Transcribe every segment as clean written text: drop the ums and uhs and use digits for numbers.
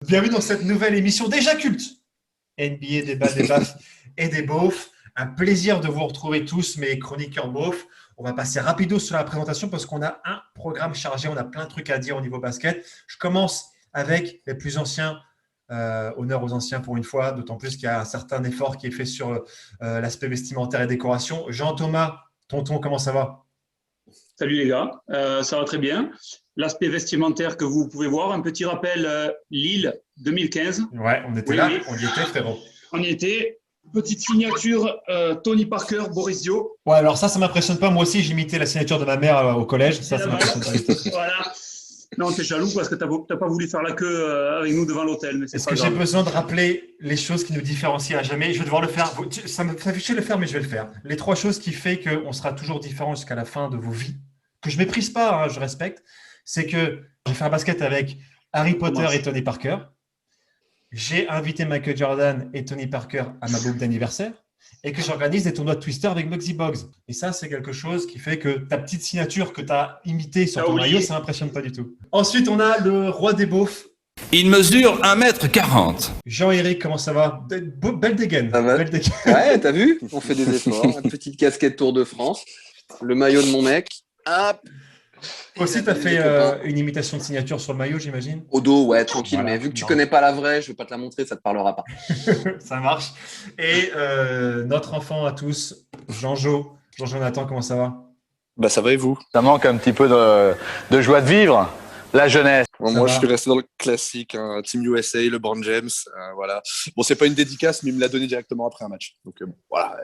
Bienvenue dans cette nouvelle émission déjà culte. NBA, des balles, des baffes et des beaufs. Un plaisir de vous retrouver tous, mes chroniqueurs beaufs. On va passer rapido sur la présentation parce qu'on a un programme chargé. On a plein de trucs à dire au niveau basket. Je commence avec les plus anciens. Honneur aux anciens pour une fois, d'autant plus qu'il y a un certain effort qui est fait sur l'aspect vestimentaire et décoration. Jean-Thomas, tonton, comment ça va? Salut les gars, ça va très bien. L'aspect vestimentaire que vous pouvez voir, un petit rappel, Lille 2015. Ouais, on était là, on y était frérot. On y était. Petite signature, Tony Parker, Boris Dio. Ouais, alors ça m'impressionne pas. Moi aussi, j'imitais la signature de ma mère au collège. Ça m'impressionne pas. Voilà. Non, t'es jaloux parce que t'as pas voulu faire la queue avec nous devant l'hôtel. Est-ce que j'ai besoin de rappeler les choses qui nous différencient à jamais? Je vais devoir le faire. Ça me fait chier de le faire, mais je vais le faire. Les 3 choses qui font qu'on sera toujours différents jusqu'à la fin de vos vies, que je méprise pas, hein, je respecte, c'est que j'ai fait un basket avec Harry Potter et Tony Parker. J'ai invité Michael Jordan et Tony Parker à ma boucle d'anniversaire et que j'organise des tournois de Twister avec Muggsy Bogues. Et ça, c'est quelque chose qui fait que ta petite signature que tu as imitée sur ton maillot, ça m'impressionne pas du tout. Ensuite, on a le roi des beaufs. Il mesure 1m40. Jean-Éric, comment ça va? Belle dégaine. Ça va. Belle dégaine. Ouais, t'as vu? On fait des efforts. Une petite casquette Tour de France. Le maillot de mon mec. Hop. Aussi, tu as fait une imitation de signature sur le maillot, j'imagine? Au dos, ouais, tranquille. Voilà, mais vu que tu connais pas la vraie, je vais pas te la montrer, ça te parlera pas. Ça marche. Et notre enfant à tous, Jean-Jonathan, comment ça va? Bah ça va et vous? Ça manque un petit peu de joie de vivre, la jeunesse. Moi, je suis resté dans le classique, hein, Team USA, LeBron James, voilà. Bon, c'est pas une dédicace, mais il me l'a donné directement après un match. Donc bon, voilà.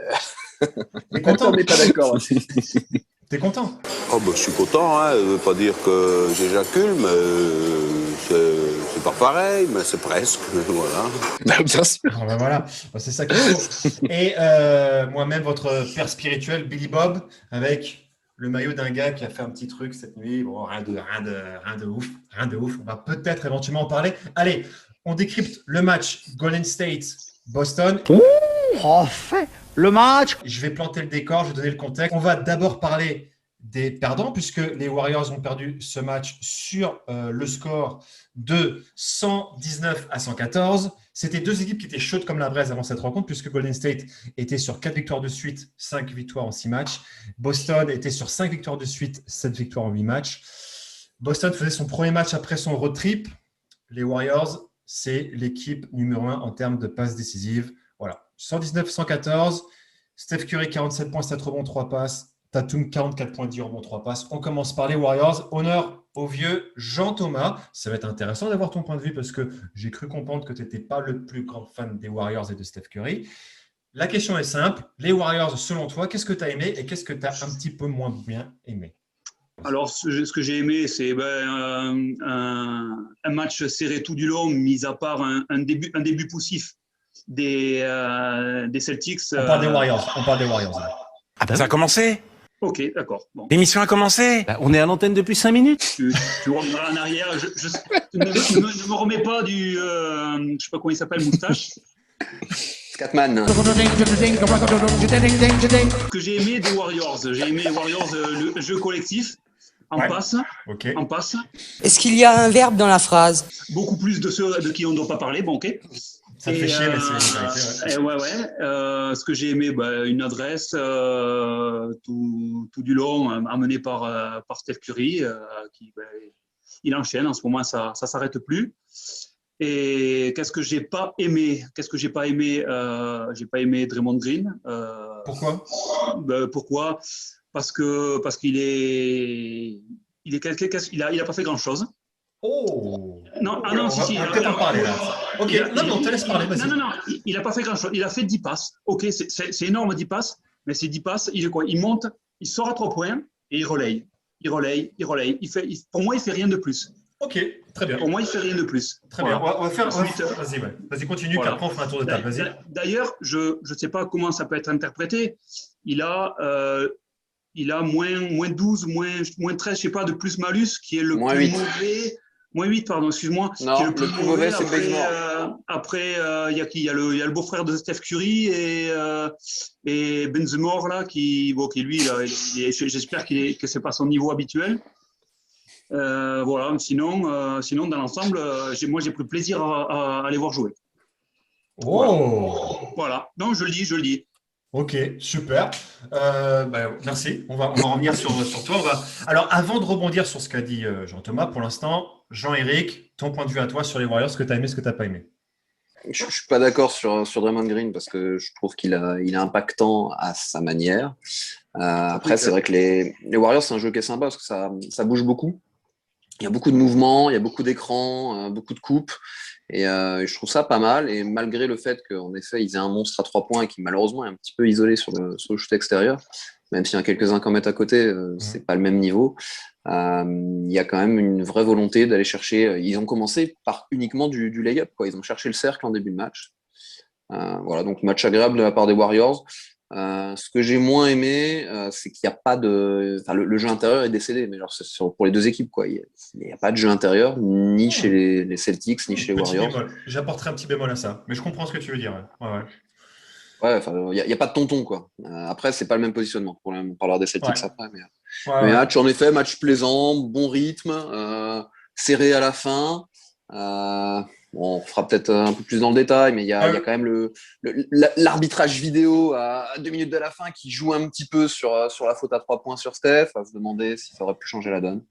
T'es content? On n'est pas d'accord. T'es content? Oh bah, je suis content, hein. Ça veut pas dire que j'éjacule, mais c'est pas pareil, mais c'est presque, voilà. Bah, bien sûr. Ah ben voilà, c'est ça qu'il faut. Et moi-même, votre père spirituel, Billy Bob, avec le maillot d'un gars qui a fait un petit truc cette nuit. Bon, rien de ouf. On va peut-être éventuellement en parler. Allez, on décrypte le match Golden State-Boston. Enfin, le match. Je vais planter le décor, je vais donner le contexte. On va d'abord parler des perdants, puisque les Warriors ont perdu ce match sur le score de 119-114. C'était 2 équipes qui étaient chaudes comme la braise avant cette rencontre, puisque Golden State était sur 4 victoires de suite, 5 victoires en 6 matchs. Boston était sur 5 victoires de suite, 7 victoires en 8 matchs. Boston faisait son premier match après son road trip. Les Warriors, c'est l'équipe numéro 1 en termes de passes décisives. Voilà, 119-114. Steph Curry, 47 points, 7 rebonds, 3 passes. Tatum, 44 points, 10 rebonds, 3 passes. On commence par les Warriors. Honneur au vieux Jean-Thomas. Ça va être intéressant d'avoir ton point de vue parce que j'ai cru comprendre que tu n'étais pas le plus grand fan des Warriors et de Steph Curry. La question est simple. Les Warriors, selon toi, qu'est-ce que tu as aimé et qu'est-ce que tu as un petit peu moins bien aimé? Alors, ce que j'ai aimé, c'est un match serré tout du long, mis à part un début poussif des Celtics. On parle des Warriors. Ah ben, ça a commencé. Ok, d'accord. Bon. L'émission a commencé. Bah, on est à l'antenne depuis 5 minutes. Tu reviendras en arrière. Ne me remets pas du... je sais pas comment il s'appelle, moustache. Scatman. Ce que j'ai aimé des Warriors, le jeu collectif. En passe. Est-ce qu'il y a un verbe dans la phrase? Beaucoup plus de ceux de qui on ne doit pas parler. Bon, ok. Ça te fait chier, mais c'est une vérité. Ouais. Ce que j'ai aimé, une adresse tout du long, amenée par Steph Curry, qui il enchaîne. En ce moment, ça s'arrête plus. Et qu'est-ce que j'ai pas aimé? J'ai pas aimé Draymond Green. Pourquoi? Pourquoi? Parce qu'il est quelqu'un, il a pas fait grand chose. Oh. Non, on va peut-être en parler là. Ok, on te laisse parler, vas-y. Non, il n'a pas fait grand-chose. Il a fait 10 passes. Ok, c'est énorme 10 passes, mais ces 10 passes, il monte, il sort à 3 points et il relaye. Pour moi, il fait rien de plus. Ok, très bien. Pour moi, il fait rien de plus. Très bien. On va faire. Vas-y, continue, puis après on fera un tour de table. Vas-y. D'ailleurs, je ne sais pas comment ça peut être interprété. Il a moins 12, moins 13, je sais pas, de plus malus, qui est le moins plus 8. mauvais. Moins 8, pardon, excuse-moi. Non, qui est le plus mauvais, c'est Bazemore. Après, il y a qui? Il y a le beau-frère de Steph Curry et Bazemore, là, qui lui, là, j'espère que ce n'est pas son niveau habituel. Voilà. Sinon, dans l'ensemble, moi, j'ai pris plaisir à les voir jouer. Oh! Voilà. Non, je le dis. Ok, super. Merci. On va revenir sur toi. Alors, avant de rebondir sur ce qu'a dit Jean-Thomas, pour l'instant, Jean-Éric, ton point de vue à toi sur les Warriors, ce que tu as aimé, ce que tu n'as pas aimé. Je ne suis pas d'accord sur Draymond Green parce que je trouve qu'il est impactant à sa manière. Après, c'est vrai que les Warriors, c'est un jeu qui est sympa parce que ça bouge beaucoup. Il y a beaucoup de mouvements, il y a beaucoup d'écrans, beaucoup de coupes. Et je trouve ça pas mal. Et malgré le fait qu'en effet, ils aient un monstre à 3 points et qui malheureusement est un petit peu isolé sur le shoot extérieur, même s'il y en a quelques-uns qui en mettent à côté, c'est pas le même niveau. Il y a quand même une vraie volonté d'aller chercher. Ils ont commencé par uniquement du lay-up, quoi. Ils ont cherché le cercle en début de match. Voilà, donc match agréable de la part des Warriors. Ce que j'ai moins aimé, c'est qu'il n'y a pas de. Enfin, le jeu intérieur est décédé, mais alors pour les deux équipes, quoi. Il n'y a pas de jeu intérieur, ni chez les Celtics, ni chez les Warriors. Bémol. J'apporterai un petit bémol à ça, mais je comprends ce que tu veux dire. Ouais. Ouais, enfin, il n'y a pas de tonton, quoi. Après, c'est pas le même positionnement. On parlera des Celtics après, mais match, en effet, match plaisant, bon rythme, serré à la fin. On fera peut-être un peu plus dans le détail, mais il y a quand même l'arbitrage vidéo à 2 minutes de la fin qui joue un petit peu sur la faute à 3 points sur Steph, à se demander si ça aurait pu changer la donne.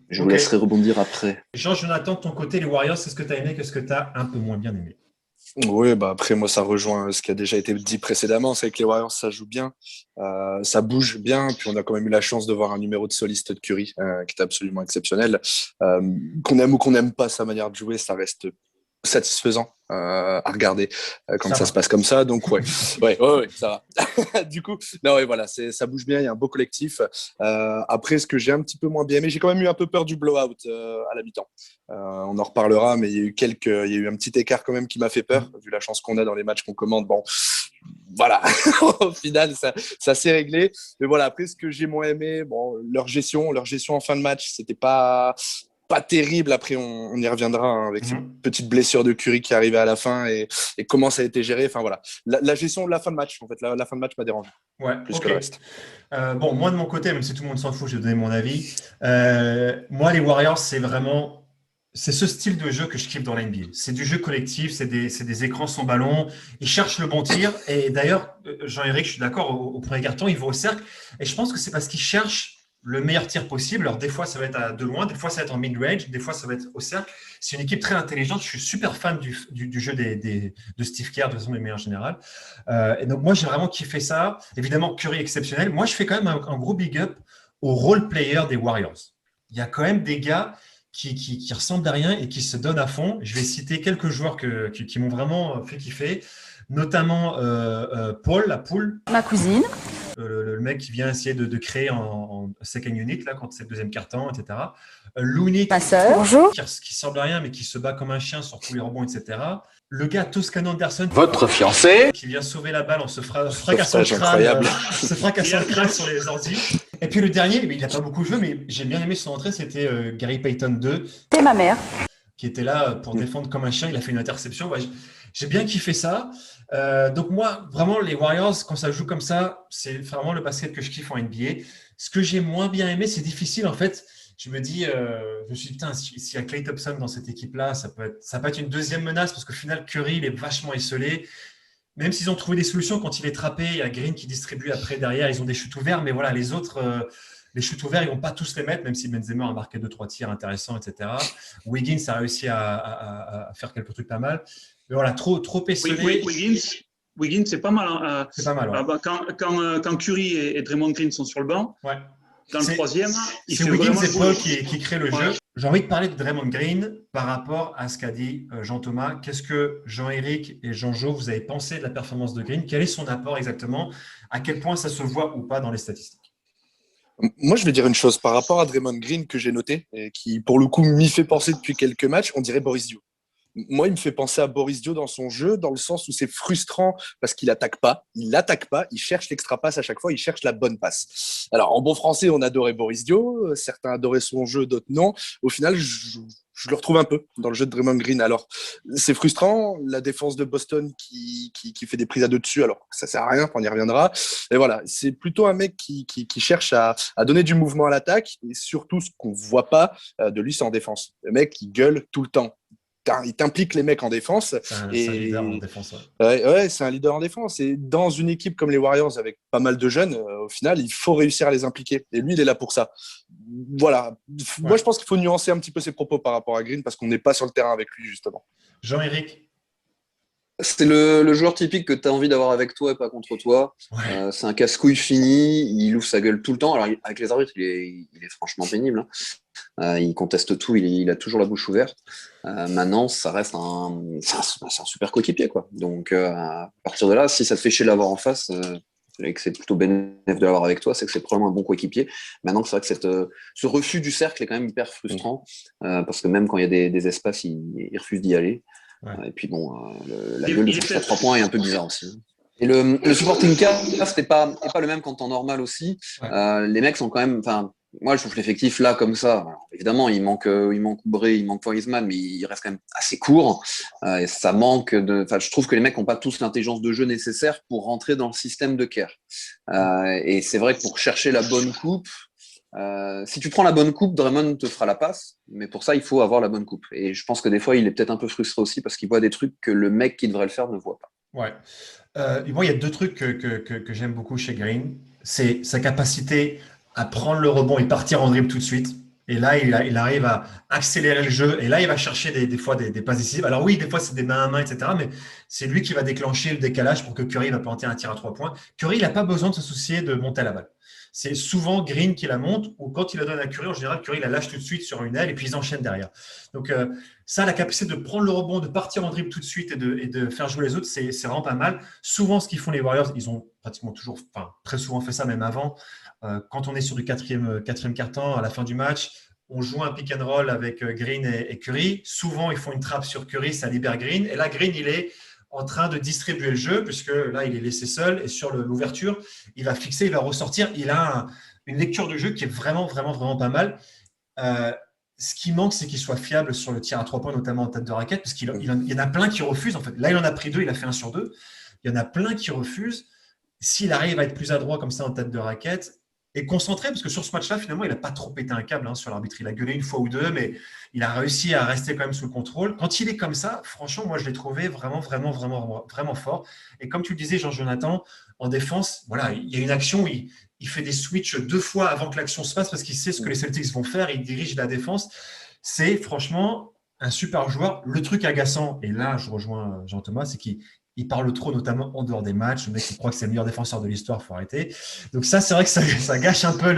Je vous laisserai rebondir après. Jean-Jonathan, de ton côté, les Warriors, c'est ce que tu as aimé, qu'est-ce que tu as un peu moins bien aimé? Oui, après, moi, ça rejoint ce qui a déjà été dit précédemment. C'est que les Warriors, ça joue bien, ça bouge bien. Puis, on a quand même eu la chance de voir un numéro de soliste de Curry qui était absolument exceptionnel. Qu'on aime ou qu'on n'aime pas sa manière de jouer, ça reste satisfaisant à regarder quand ça se passe comme ça. Donc, ouais, ça va. Du coup, voilà, ça bouge bien. Il y a un beau collectif. Après, ce que j'ai un petit peu moins bien aimé, j'ai quand même eu un peu peur du blowout à la mi-temps. On en reparlera, mais il y a eu un petit écart quand même qui m'a fait peur, vu la chance qu'on a dans les matchs qu'on commande. Bon, voilà, au final, ça s'est réglé. Mais voilà, après, ce que j'ai moins aimé, leur gestion en fin de match, c'était pas terrible. Après, on y reviendra avec cette petite blessure de Curry qui arrivait à la fin et comment ça a été géré. Enfin, voilà. La gestion de la fin de match, en fait, la fin de match m'a dérangé. Plus que le reste. Moi, de mon côté, même si tout le monde s'en fout, je vais donner mon avis. Moi, les Warriors, c'est ce style de jeu que je kiffe dans la NBA. C'est du jeu collectif, c'est des écrans sans ballon. Ils cherchent le bon tir. Et d'ailleurs, Jean-Éric, je suis d'accord, au premier carton, il va au cercle. Et je pense que c'est parce qu'ils cherchent le meilleur tir possible. Alors, des fois, ça va être de loin, des fois, ça va être en mid-range, des fois, ça va être au cercle. C'est une équipe très intelligente. Je suis super fan du jeu de Steve Kerr, de toute façon, les meilleurs en général. Et donc, moi, j'ai vraiment kiffé ça. Évidemment, Curry exceptionnel. Moi, je fais quand même un gros big up aux role players des Warriors. Il y a quand même des gars qui ressemblent à rien et qui se donnent à fond. Je vais citer quelques joueurs qui m'ont vraiment fait kiffer, notamment Paul, la poule. Ma cousine. Le mec qui vient essayer de créer en second unit, là, quand c'est le deuxième carton, etc. Looney, ma sœur. Bonjour. Qui semble à rien, mais qui se bat comme un chien sur tous les rebonds, etc. Le gars Toscano Anderson, Votre fiancé, qui vient sauver la balle en se fracassant le crâne sur les ordi. Et puis le dernier, il n'a pas beaucoup joué, mais j'ai bien aimé son entrée, c'était Gary Payton 2. C'est ma mère. Qui était là pour défendre comme un chien. Il a fait une interception. J'ai bien kiffé ça. Donc moi, vraiment, les Warriors, quand ça joue comme ça, c'est vraiment le basket que je kiffe en NBA. Ce que j'ai moins bien aimé, c'est difficile en fait. Je me dis, putain, s'il y a Klay Thompson dans cette équipe-là, ça peut être une deuxième menace parce qu'au final, Curry, il est vachement isolé. Même s'ils ont trouvé des solutions quand il est trappé, il y a Green qui distribue après derrière, ils ont des shoots ouverts, mais voilà, les autres, les shoots ouverts, ils ne vont pas tous les mettre, même si Benzema a marqué 2-3 tirs intéressants, etc. Wiggins a réussi à faire quelques trucs pas mal. Mais voilà, trop esselé. Wiggins, c'est pas mal. Hein. C'est pas mal, ouais. Quand Curry et Draymond Green sont sur le banc, dans le troisième, c'est Wiggins et Paul qui créent le jeu. J'ai envie de parler de Draymond Green par rapport à ce qu'a dit Jean-Thomas. Qu'est-ce que Jean-Éric et Jean-Jo, vous avez pensé de la performance de Green? Quel est son apport exactement? À quel point ça se voit ou pas dans les statistiques? Moi, je vais dire une chose par rapport à Draymond Green que j'ai noté et qui, pour le coup, m'y fait penser depuis quelques matchs. On dirait Boris Dio. Moi, il me fait penser à Boris Dio dans son jeu, dans le sens où c'est frustrant parce qu'il n'attaque pas, il cherche l'extra passe à chaque fois, il cherche la bonne passe. Alors, en bon français, on adorait Boris Dio, certains adoraient son jeu, d'autres non. Au final, je le retrouve un peu dans le jeu de Draymond Green. Alors, c'est frustrant, la défense de Boston qui fait des prises à deux dessus, alors que ça sert à rien, on y reviendra. Et voilà, c'est plutôt un mec qui cherche à donner du mouvement à l'attaque, et surtout, ce qu'on voit pas de lui, c'est en défense. Le mec qui gueule tout le temps. Il t'implique les mecs en défense. C'est un leader en défense. Ouais, c'est un leader en défense. Et dans une équipe comme les Warriors, avec pas mal de jeunes, au final, il faut réussir à les impliquer. Et lui, il est là pour ça. Voilà. Moi, je pense qu'il faut nuancer un petit peu ses propos par rapport à Green parce qu'on n'est pas sur le terrain avec lui, justement. Jean-Éric? C'est le joueur typique que tu as envie d'avoir avec toi et pas contre toi. Ouais. C'est un casse-couille fini, il ouvre sa gueule tout le temps. Alors, avec les arbitres, il est franchement pénible. Il conteste tout, il a toujours la bouche ouverte. Maintenant, ça reste c'est un super coéquipier, quoi. Donc, à partir de là, si ça te fait chier de l'avoir en face, et que c'est plutôt bénéfique de l'avoir avec toi, c'est que c'est probablement un bon coéquipier. Maintenant, c'est vrai que ce refus du cercle est quand même hyper frustrant, parce que même quand il y a des espaces, il refuse d'y aller. Ouais. Et puis bon, la gueule de chercher à 3 points est un peu bizarre aussi. Et le supporting cast n'est pas le même qu'en temps normal aussi. Ouais. Les mecs sont quand même... Moi, je trouve l'effectif là, comme ça, alors, évidemment, il manque Oubre, il manque Wiseman, mais il reste quand même assez court. Et ça manque je trouve que les mecs n'ont pas tous l'intelligence de jeu nécessaire pour rentrer dans le système de Kerr. Et c'est vrai que pour chercher la bonne coupe, si tu prends la bonne coupe, Draymond te fera la passe, mais pour ça, il faut avoir la bonne coupe. Et je pense que des fois, il est peut-être un peu frustré aussi parce qu'il voit des trucs que le mec qui devrait le faire ne voit pas. Ouais. Moi, il y a 2 trucs que j'aime beaucoup chez Green. C'est sa capacité à prendre le rebond et partir en dribble tout de suite. Et là, il arrive à accélérer le jeu. Et là, il va chercher des fois des passes décisives. Alors oui, des fois, c'est des mains à main, etc. Mais c'est lui qui va déclencher le décalage pour que Curry va planter un tir à 3 points. Curry, il n'a pas besoin de se soucier de monter à la balle. C'est souvent Green qui la monte, ou quand il la donne à Curry, en général, Curry la lâche tout de suite sur une aile et puis ils enchaînent derrière. Donc ça, la capacité de prendre le rebond, de partir en dribble tout de suite et de faire jouer les autres, c'est vraiment pas mal. Souvent, ce qu'ils font les Warriors, ils ont pratiquement toujours, très souvent fait ça, même avant. Quand on est sur du quatrième quart-temps, à la fin du match, on joue un pick and roll avec Green et Curry. Souvent, ils font une trappe sur Curry, ça libère Green. Et là, Green, il est en train de distribuer le jeu, puisque là, il est laissé seul. Et sur l'ouverture, il va fixer, il va ressortir. Il a une lecture de jeu qui est vraiment, vraiment, vraiment pas mal. Ce qui manque, c'est qu'il soit fiable sur le tir à 3 points, notamment en tête de raquette, parce qu'il y en a plein qui refusent. En fait. Là, il en a pris 2, il a fait 1 sur 2. Il y en a plein qui refusent. S'il arrive à être plus adroit comme ça en tête de raquette, et concentré, parce que sur ce match-là, finalement, il n'a pas trop pété un câble sur l'arbitre. Il a gueulé 1 fois ou 2, mais il a réussi à rester quand même sous le contrôle. Quand il est comme ça, franchement, moi, je l'ai trouvé vraiment, vraiment, vraiment, vraiment fort. Et comme tu le disais, Jean-Jonathan, en défense, voilà, il y a une action où il fait des switches 2 fois avant que l'action se passe parce qu'il sait ce que les Celtics vont faire. Il dirige la défense. C'est franchement un super joueur. Le truc agaçant, et là, je rejoins Jean-Thomas, c'est qu'il parle trop, notamment en dehors des matchs. Le mec, il croit que c'est le meilleur défenseur de l'histoire, il faut arrêter. Donc ça, c'est vrai que ça gâche un peu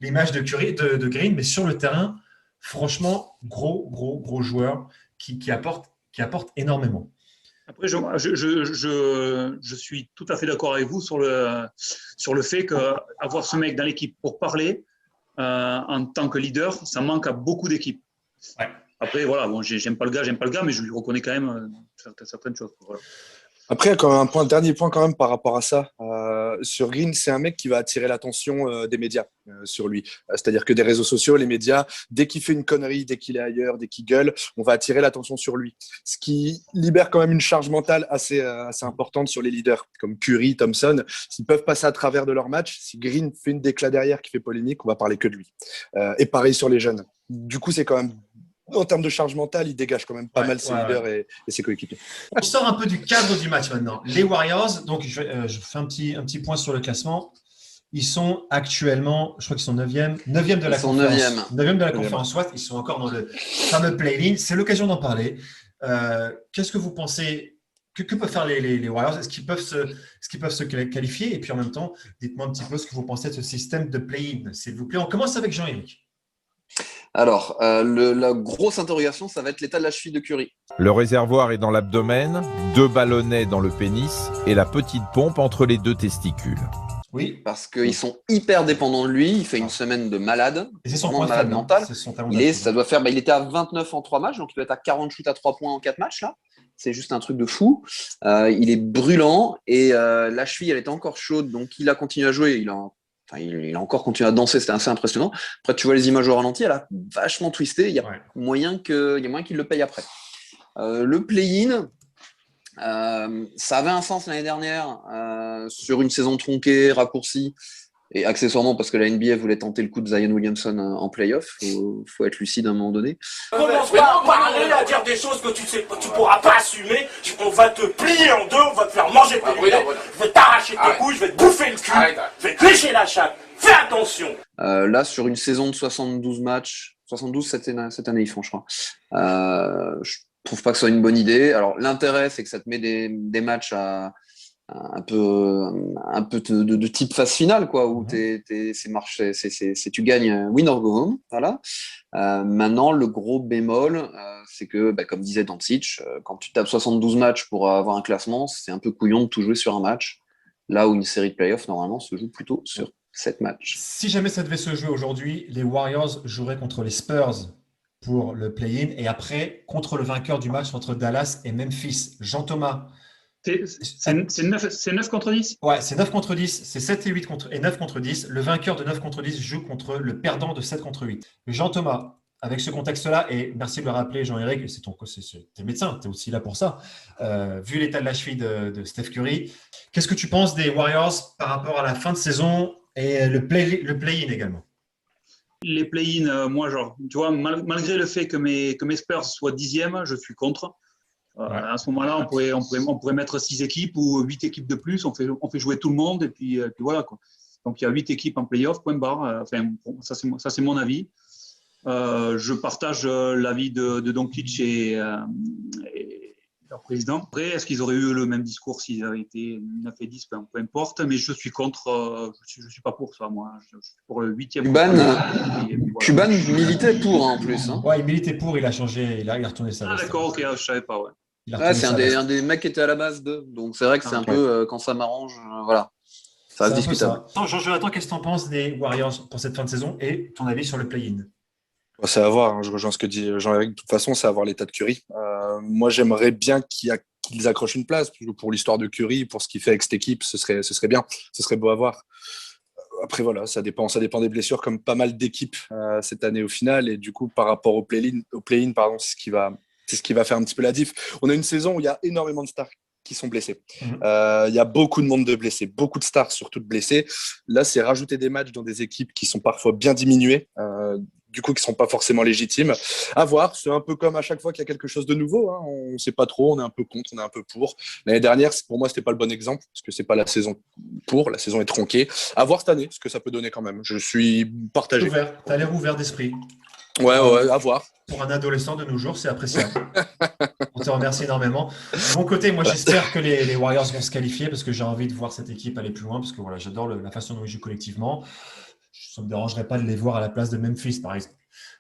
l'image de Green, mais sur le terrain, franchement, gros joueur qui apporte énormément. Après, je suis tout à fait d'accord avec vous sur le fait qu'avoir ce mec dans l'équipe pour parler en tant que leader, ça manque à beaucoup d'équipes. Ouais. Après, voilà, bon, j'aime pas le gars, mais je lui reconnais quand même certaines choses. Voilà. Après, quand même, dernier point quand même par rapport à ça, sur Green, c'est un mec qui va attirer l'attention des médias sur lui. C'est-à-dire que des réseaux sociaux, les médias, dès qu'il fait une connerie, dès qu'il est ailleurs, dès qu'il gueule, on va attirer l'attention sur lui. Ce qui libère quand même une charge mentale assez importante sur les leaders, comme Curry, Thompson. S'ils peuvent passer à travers de leur match, si Green fait une déclat derrière qui fait polémique, on va parler que de lui. Et pareil sur les jeunes. Du coup, c'est quand même... En termes de charge mentale, il dégage quand même pas mal ses leaders et ses coéquipiers. On sort un peu du cadre du match maintenant. Les Warriors, donc je fais un petit point sur le classement. Ils sont actuellement, je crois qu'ils sont 9e de la conférence. 9e de la conférence Ouest. Ils sont encore dans le fameux play-in. C'est l'occasion d'en parler. Qu'est-ce que vous pensez? Que peuvent faire les Warriors? Est-ce qu'ils peuvent se qualifier? Et puis en même temps, dites-moi un petit peu ce que vous pensez de ce système de play-in, s'il vous plaît. On commence avec Jean-Éric. Alors, la grosse interrogation, ça va être l'état de la cheville de Curry. Le réservoir est dans l'abdomen, 2 ballonnets dans le pénis et la petite pompe entre les 2 testicules. Oui, parce qu'ils sont hyper dépendants de lui. Il fait une semaine de malade. Et c'est son point malade mental. Il était à 29 en 3 matchs, donc il doit être à 40 shoots à 3 points en 4 matchs là. C'est juste un truc de fou. Il est brûlant et la cheville, elle était encore chaude, donc il a continué à jouer. Il a il a encore continué à danser, c'était assez impressionnant. Après, tu vois les images au ralenti, elle a vachement twisté. Il y a moyen qu'il le paye après. Le play-in, ça avait un sens l'année dernière sur une saison tronquée, raccourcie. Et accessoirement, parce que la NBA voulait tenter le coup de Zion Williamson en playoff, faut être lucide à un moment donné. Commence pas à parler, à dire des choses que tu pourras pas assumer. On va te plier en deux, on va te faire manger tes lunettes, je vais t'arracher tes couilles, je vais te bouffer le cul, je vais te lécher la chatte. Fais attention. Là, sur une saison de 72 matchs, 72 cette année ils font, je crois. Je trouve pas que ce soit une bonne idée. Alors l'intérêt, c'est que ça te met des matchs à un peu de type phase finale, quoi, où tu gagnes win or go home, voilà. Maintenant, le gros bémol, c'est que, comme disait Doncic, quand tu tapes 72 matchs pour avoir un classement, c'est un peu couillon de tout jouer sur un match, là où une série de playoffs, normalement, se joue plutôt sur 7 matchs. Si jamais ça devait se jouer aujourd'hui, les Warriors joueraient contre les Spurs pour le play-in et après contre le vainqueur du match entre Dallas et Memphis. Jean-Thomas. C'est 9 contre 10 ? Ouais, c'est 9 contre 10, c'est 7 et 8 et 9 contre 10. Le vainqueur de 9 contre 10 joue contre le perdant de 7 contre 8. Jean-Thomas, avec ce contexte-là, et merci de le rappeler, Jean-Éric, t'es médecin, t'es aussi là pour ça, vu l'état de la cheville de Steph Curry, qu'est-ce que tu penses des Warriors par rapport à la fin de saison et le play-in également ? Les play-in, moi, tu vois, malgré le fait que mes Spurs soient 10e, je suis contre. À ce moment-là, on pourrait mettre 6 équipes ou 8 équipes de plus. On fait jouer tout le monde et puis voilà, quoi. Donc, il y a 8 équipes en play-off, point barre. Ça, c'est mon avis. Je partage l'avis de Doncic et leur président. Après, est-ce qu'ils auraient eu le même discours s'ils avaient été 9 et 10, peu importe. Mais je suis contre. Je suis pas pour ça, moi. Je suis pour le 8e. Cuban militait pour, en plus. Hein. Ouais, il militait pour. Il a changé. Il a retourné ça. Ah, d'accord, ok, je savais pas, ouais. C'est un des mecs qui était à la base d'eux. Donc, c'est vrai que c'est un peu, quand ça m'arrange, voilà. Ça reste discutable. Jean-Jonathan, qu'est-ce que tu en penses des Warriors pour cette fin de saison et ton avis sur le play-in ? C'est à voir, hein. Je rejoins ce que dit Jean-Éric. De toute façon, c'est à voir l'état de Curry. Moi, j'aimerais bien qu'ils accrochent une place. Pour l'histoire de Curry, pour ce qu'il fait avec cette équipe, ce serait bien. Ce serait beau à voir. Après, voilà, ça dépend des blessures, comme pas mal d'équipes cette année au final. Et du coup, par rapport au play-in, c'est ce qui va faire un petit peu la diff. On a une saison où il y a énormément de stars qui sont blessés. Il y a beaucoup de monde de blessés, beaucoup de stars surtout de blessés. Là, c'est rajouter des matchs dans des équipes qui sont parfois bien diminuées, du coup qui ne sont pas forcément légitimes. À voir, c'est un peu comme à chaque fois qu'il y a quelque chose de nouveau. Hein. On ne sait pas trop, on est un peu contre, on est un peu pour. L'année dernière, pour moi, ce n'était pas le bon exemple, parce que ce n'est pas la saison pour, la saison est tronquée. À voir cette année, ce que ça peut donner quand même. Je suis partagé. Tu as l'air ouvert d'esprit. Ouais, à voir. Pour un adolescent de nos jours, c'est appréciable. On te remercie énormément. De mon côté, moi, j'espère que les Warriors vont se qualifier parce que j'ai envie de voir cette équipe aller plus loin parce que voilà, j'adore la façon dont ils jouent collectivement. Ça ne me dérangerait pas de les voir à la place de Memphis, par exemple.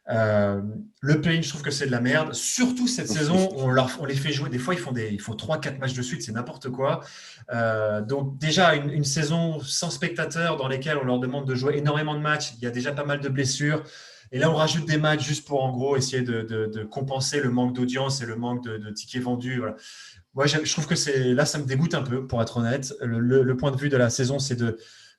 Le play-in, je trouve que c'est de la merde. Surtout cette saison, on les fait jouer. Des fois, ils font 3-4 matchs de suite, c'est n'importe quoi. Donc déjà, une saison sans spectateurs dans lesquels on leur demande de jouer énormément de matchs. Il y a déjà pas mal de blessures. Et là, on rajoute des matchs juste pour, en gros, essayer de compenser le manque d'audience et le manque de tickets vendus. Voilà. Moi, je trouve que là, ça me dégoûte un peu, pour être honnête. Le point de vue de la saison, c'est de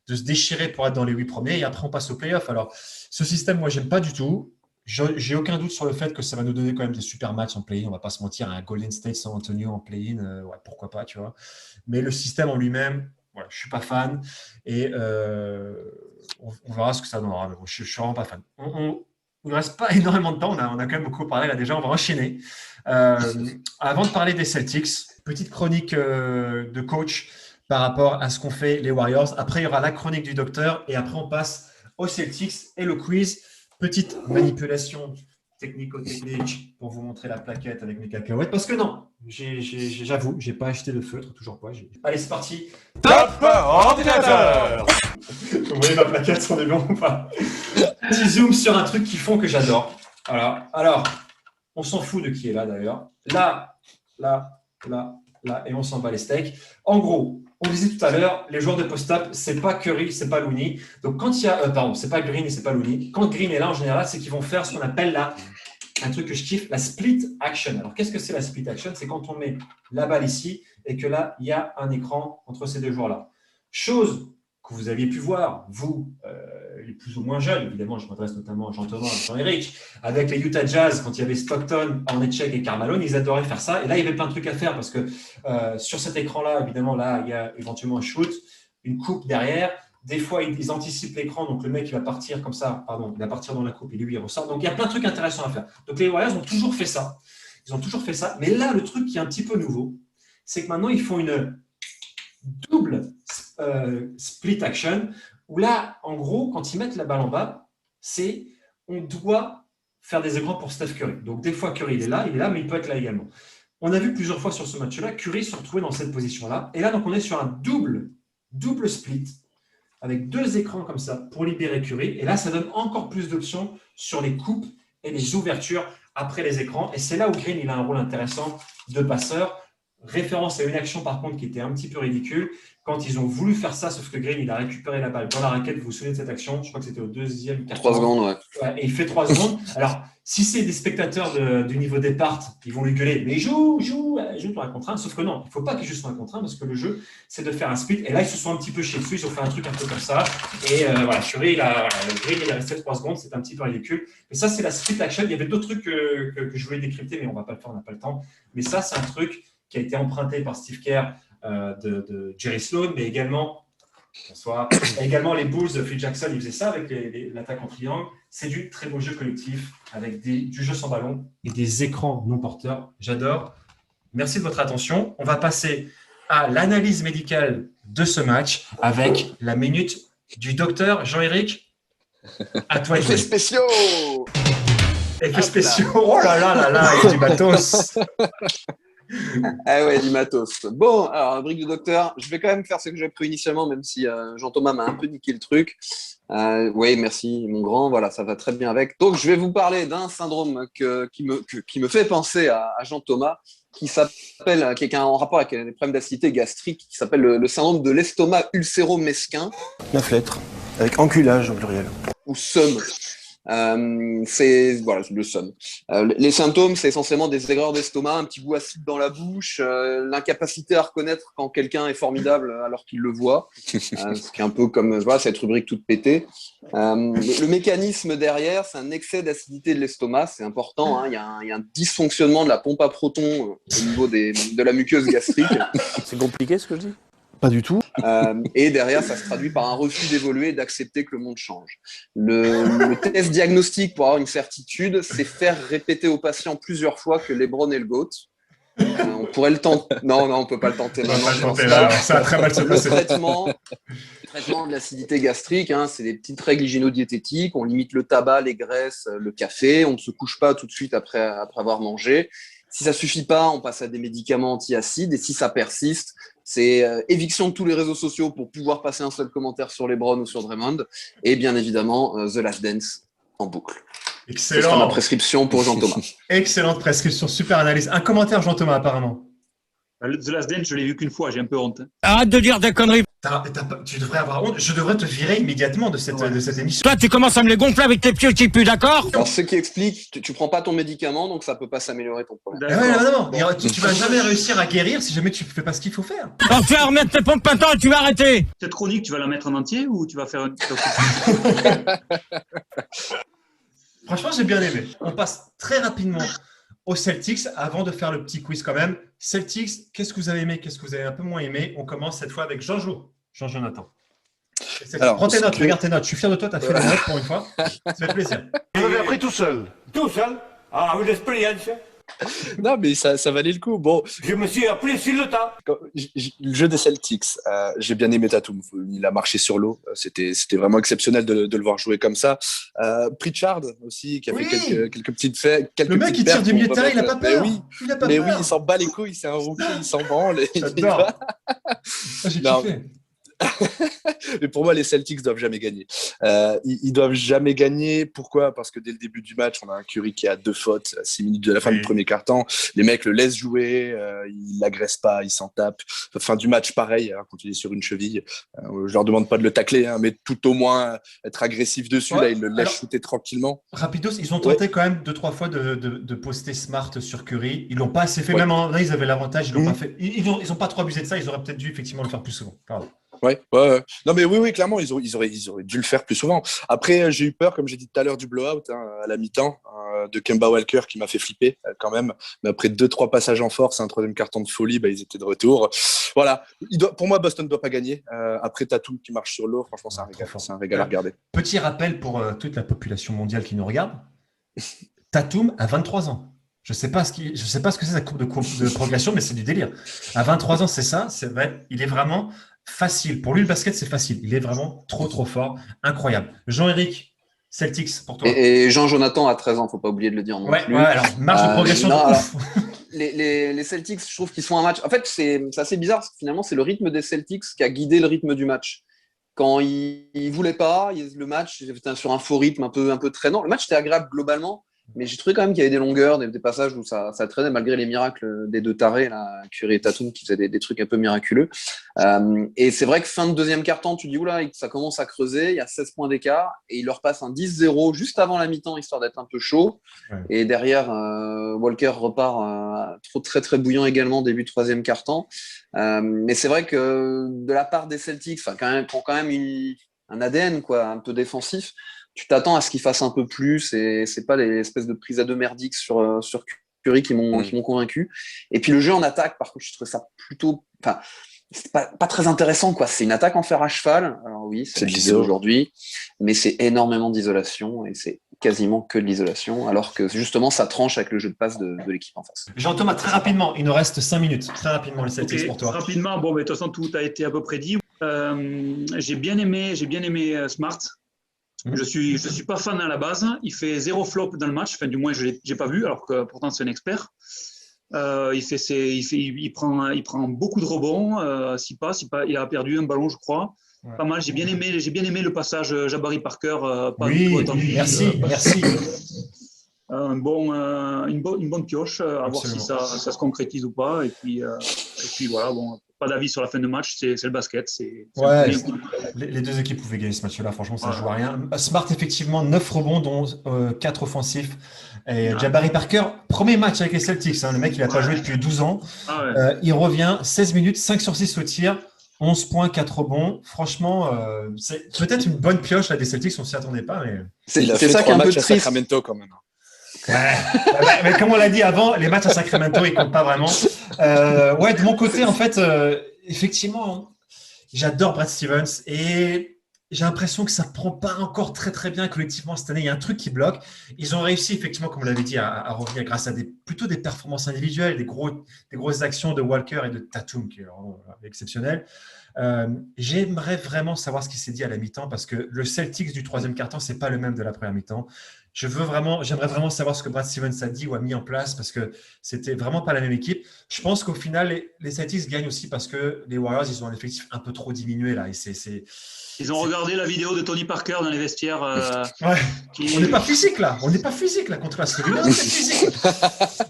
se déchirer pour être dans les 8 premiers et après, on passe aux playoffs. Alors, ce système, moi, j'aime pas du tout. J'ai aucun doute sur le fait que ça va nous donner quand même des super matchs en play-in. On va pas se mentir, un Golden State San Antonio en play-in, ouais, pourquoi pas, tu vois. Mais le système en lui-même, voilà, je suis pas fan et on verra ce que ça donnera. Mais bon, je suis vraiment pas fan. Il ne reste pas énormément de temps. On a quand même beaucoup parlé là déjà. On va enchaîner. Avant de parler des Celtics, petite chronique de coach par rapport à ce qu'ont fait les Warriors. Après, il y aura la chronique du docteur et après, on passe aux Celtics et le quiz. Petite manipulation technico-technique pour vous montrer la plaquette avec mes cacahuètes. Parce que non, j'avoue, je n'ai pas acheté de feutre, toujours pas. Allez, c'est parti. Top ordinateur. Vous voyez ma plaquette, on est bon ou pas? Petit zoom sur un truc qu'ils font que j'adore. Voilà. Alors, on s'en fout de qui est là d'ailleurs. Là, et on s'en bat les steaks. En gros, on disait tout à l'heure, les joueurs de post-up, c'est pas Curry, c'est pas Looney. Donc quand il y a, c'est pas Green et c'est pas Looney. Quand Green est là, en général, c'est qu'ils vont faire ce qu'on appelle un truc que je kiffe, la split action. Alors qu'est-ce que c'est la split action? C'est quand on met la balle ici et que là, il y a un écran entre ces deux joueurs-là. Chose que vous aviez pu voir, vous, les plus ou moins jeunes, évidemment, je m'adresse notamment à Jean-Thomas, à Jean-Éric, avec les Utah Jazz, quand il y avait Stockton, Hornacek et Karl Malone, ils adoraient faire ça. Et là, il y avait plein de trucs à faire parce que sur cet écran-là, évidemment, là, il y a éventuellement un shoot, une coupe derrière. Des fois, ils anticipent l'écran, donc le mec, il va partir comme ça, il va partir dans la coupe et lui, il ressort. Donc, il y a plein de trucs intéressants à faire. Donc, les Warriors ont toujours fait ça. Ils ont toujours fait ça. Mais là, le truc qui est un petit peu nouveau, c'est que maintenant, ils font une double split action, où là, en gros, quand ils mettent la balle en bas, on doit faire des écrans pour Steph Curry. Donc, des fois, Curry, il est là, mais il peut être là également. On a vu plusieurs fois sur ce match-là, Curry se retrouvait dans cette position-là. Et là, donc, on est sur un double split, avec 2 écrans comme ça pour libérer Curry. Et là, ça donne encore plus d'options sur les coupes et les ouvertures après les écrans. Et c'est là où Green il a un rôle intéressant de passeur. Référence à une action, par contre, qui était un petit peu ridicule. Quand ils ont voulu faire ça, sauf que Green, il a récupéré la balle dans la raquette. Vous vous souvenez de cette action? Je crois que c'était au 2e quart. 3 secondes, ouais. Et il fait 3 secondes. Alors, si c'est des spectateurs du niveau départ, ils vont lui gueuler, mais joue sur un contre 1. Sauf que non, il ne faut pas qu'ils jouent sur un contre 1 parce que le jeu, c'est de faire un split. Et là, ils se sont un petit peu chiés dessus. Ils ont fait un truc un peu comme ça. Et voilà, Curry, Green, il est resté 3 secondes. C'est un petit peu ridicule. Mais ça, c'est la split action. Il y avait d'autres trucs que je voulais décrypter, mais on ne va pas le faire, on n'a pas le temps. Mais ça, c'est un truc qui a été emprunté par Steve Kerr de Jerry Sloan, mais également les Bulls de Phil Jackson, ils faisaient ça avec l'attaque en triangle. C'est du très beau jeu collectif avec du jeu sans ballon et des écrans non porteurs. J'adore. Merci de votre attention. On va passer à l'analyse médicale de ce match avec la minute du docteur Jean-Éric. À toi, Effets spéciaux. Effets spéciaux. Oh là là là là, il y a du matos. Ah ouais, du matos. Bon, alors, brique du docteur, je vais quand même faire ce que j'ai pris initialement, même si Jean-Thomas m'a un peu niqué le truc. Oui, merci, mon grand. Voilà, ça va très bien avec. Donc, je vais vous parler d'un syndrome qui me fait penser à Jean-Thomas, qui est en rapport avec des problèmes d'acidité gastrique, qui s'appelle le syndrome de l'estomac ulcéro-mesquin. 9 lettres, avec enculage au pluriel. Ou SOM. C'est le SOM. Les symptômes, c'est essentiellement des aigreurs d'estomac, un petit goût acide dans la bouche, l'incapacité à reconnaître quand quelqu'un est formidable alors qu'il le voit, ce qui est un peu comme cette rubrique toute pétée. Le mécanisme derrière, c'est un excès d'acidité de l'estomac, c'est important. Il y a un dysfonctionnement de la pompe à protons au niveau de la muqueuse gastrique. C'est compliqué ce que je dis? Pas du tout. Et derrière, ça se traduit par un refus d'évoluer et d'accepter que le monde change. Le test diagnostique pour avoir une certitude, c'est faire répéter au patient plusieurs fois que LeBron est le GOAT. On pourrait le tenter. Non, on ne peut pas le tenter maintenant. Ça va très mal se passer. Le traitement de l'acidité gastrique, c'est des petites règles hygiéno-diététiques. On limite le tabac, les graisses, le café. On ne se couche pas tout de suite après avoir mangé. Si ça ne suffit pas, on passe à des médicaments anti-acides. Et si ça persiste, c'est éviction de tous les réseaux sociaux pour pouvoir passer un seul commentaire sur LeBron ou sur Draymond. Et bien évidemment, The Last Dance en boucle. Excellent. Ce sera ma prescription pour Jean-Thomas. Excellente prescription, super analyse. Un commentaire, Jean-Thomas, apparemment. The Last Dance, je l'ai vu qu'une fois, j'ai un peu honte. Arrête de dire des conneries. Tu devrais avoir honte. Je devrais te virer immédiatement de cette émission. Toi, tu commences à me les gonfler avec tes pieds qui puent, d'accord? Alors, ce qui explique, tu prends pas ton médicament, donc ça peut pas s'améliorer ton problème. Non. Tu vas jamais réussir à guérir si jamais tu fais pas ce qu'il faut faire. Alors, tu vas remettre tes pompes maintenant et tu vas arrêter. Cette chronique, tu vas la mettre en entier ou tu vas faire Franchement, j'ai bien aimé. On passe très rapidement aux Celtics avant de faire le petit quiz quand même. Celtics, qu'est-ce que vous avez aimé? Qu'est-ce que vous avez un peu moins aimé? On commence cette fois avec Jean-Jonathan. Alors, prends tes notes, regarde tes notes. Je suis fier de toi, tu as fait la note pour une fois. Ça fait plaisir. Vous avez appris tout seul. Tout seul? Ah, avec l'expérience. Non, mais ça valait le coup. Bon, Je me suis appris sur le tas. le jeu des Celtics, j'ai bien aimé Tatum. Il a marché sur l'eau. C'était vraiment exceptionnel de le voir jouer comme ça. Pritchard aussi, qui a fait quelques petites faits. Le mec, il tire du milieu de terrain, il n'a pas peur. Mais oui, il s'en bat les couilles. C'est un rookie, il s'en branle. J'adore. J'ai kiffé. Mais pour moi, les Celtics doivent jamais gagner. Ils doivent jamais gagner. Pourquoi? Parce que dès le début du match, on a un Curry qui a 2 fautes à 6 minutes de la fin du premier quart-temps. Les mecs le laissent jouer, ils l'agressent pas, ils s'en tapent. Fin du match, pareil, quand il est sur une cheville. Je leur demande pas de le tacler, mais tout au moins être agressif dessus. Là, ils le laissent shooter tranquillement. Rapidos, ils ont tenté quand même 2-3 fois de poster Smart sur Curry. Ils l'ont pas assez fait. Même en vrai, ils avaient l'avantage. Ils l'ont pas fait. Ils ont pas trop abusé de ça. Ils auraient peut-être dû effectivement le faire plus souvent. Pardon. Ouais. Non, mais oui, clairement, ils auraient dû le faire plus souvent. Après, j'ai eu peur, comme j'ai dit tout à l'heure, du blowout à la mi-temps de Kemba Walker qui m'a fait flipper quand même. Mais après 2-3 passages en force, un troisième carton de folie, ils étaient de retour. Voilà. Pour moi, Boston ne doit pas gagner. Après, Tatum qui marche sur l'eau, franchement, c'est un régal à regarder. Petit rappel pour toute la population mondiale qui nous regarde. Tatum a 23 ans. Je sais pas ce que c'est sa courbe de progression, mais c'est du délire. À 23 ans, c'est ça. Il est vraiment facile. Pour lui, le basket, c'est facile. Il est vraiment trop fort. Incroyable. Jean-Éric, Celtics, pour toi. Et Jean-Jonathan a 13 ans, faut pas oublier de le dire non plus. Ouais, alors, marge de progression de ouf. Les Celtics, je trouve qu'ils sont un match. En fait, c'est assez bizarre parce que finalement, c'est le rythme des Celtics qui a guidé le rythme du match. Quand ils ne voulaient pas, le match était sur un faux rythme un peu traînant. Le match était agréable globalement. Mais j'ai trouvé quand même qu'il y avait des longueurs, des passages où ça traînait malgré les miracles des deux tarés, là, Curry et Tatum, qui faisaient des trucs un peu miraculeux. Et c'est vrai que fin de deuxième quart-temps, tu dis, oula, ça commence à creuser, il y a 16 points d'écart, et il leur passe un 10-0 juste avant la mi-temps, histoire d'être un peu chaud. Ouais. Et derrière, Walker repart très très bouillant également, début de troisième quart-temps. Mais c'est vrai que de la part des Celtics, quand même un ADN quoi, un peu défensif, tu t'attends à ce qu'il fasse un peu plus et c'est pas les espèces de prises à deux merdiques sur Curry qui m'ont convaincu. Et puis le jeu en attaque, par contre, je trouve ça plutôt, c'est pas très intéressant quoi. C'est une attaque en fer à cheval. Alors oui, c'est l'idée aujourd'hui, mais c'est énormément d'isolation et c'est quasiment que de l'isolation, alors que justement ça tranche avec le jeu de passe de l'équipe en face. Jean-Thomas, très rapidement, il nous reste 5 minutes. Très rapidement les Celtics pour toi. Rapidement, bon, mais de toute façon tout a été à peu près dit. J'ai bien aimé Smart. Je suis pas fan à la base. Il fait 0 flop dans le match. Enfin, du moins, je l'ai pas vu, alors que pourtant c'est un expert. Il prend beaucoup de rebonds. Il a perdu un ballon, je crois. Ouais. Pas mal. J'ai bien aimé le passage Jabari Parker. Merci. Une bonne pioche. À voir si ça se concrétise ou pas. Et puis voilà. Bon. Pas d'avis sur la fin de match, c'est le basket. Les deux équipes pouvaient gagner ce match-là, franchement, ça ne joue à rien. Smart, effectivement, 9 rebonds, dont 4 offensifs. Et Jabari Parker, premier match avec les Celtics, le mec, il n'a pas joué depuis 12 ans. Il revient, 16 minutes, 5 sur 6 au tir, 11 points, 4 rebonds. Franchement, c'est peut-être une bonne pioche là, des Celtics, on ne s'y attendait pas. Mais... Il a fait ça qui est un peu triste. À Sacramento quand même. Mais comme on l'a dit avant, les matchs à Sacramento, ils comptent pas vraiment. De mon côté, en fait, effectivement, j'adore Brad Stevens et j'ai l'impression que ça prend pas encore très très bien collectivement cette année. Il y a un truc qui bloque. Ils ont réussi effectivement, comme on l'avait dit, à revenir grâce à plutôt des performances individuelles, des grosses actions de Walker et de Tatum qui est vraiment exceptionnel. J'aimerais vraiment savoir ce qui s'est dit à la mi-temps parce que le Celtics du troisième quart-temps, c'est pas le même de la première mi-temps. J'aimerais vraiment savoir ce que Brad Stevens a dit ou a mis en place parce que c'était vraiment pas la même équipe. Je pense qu'au final, les Celtics gagnent aussi parce que les Warriors, ils ont un effectif un peu trop diminué là. Ils ont regardé la vidéo de Tony Parker dans les vestiaires. On n'est pas physique là. Contre la Slovénie. On est physique.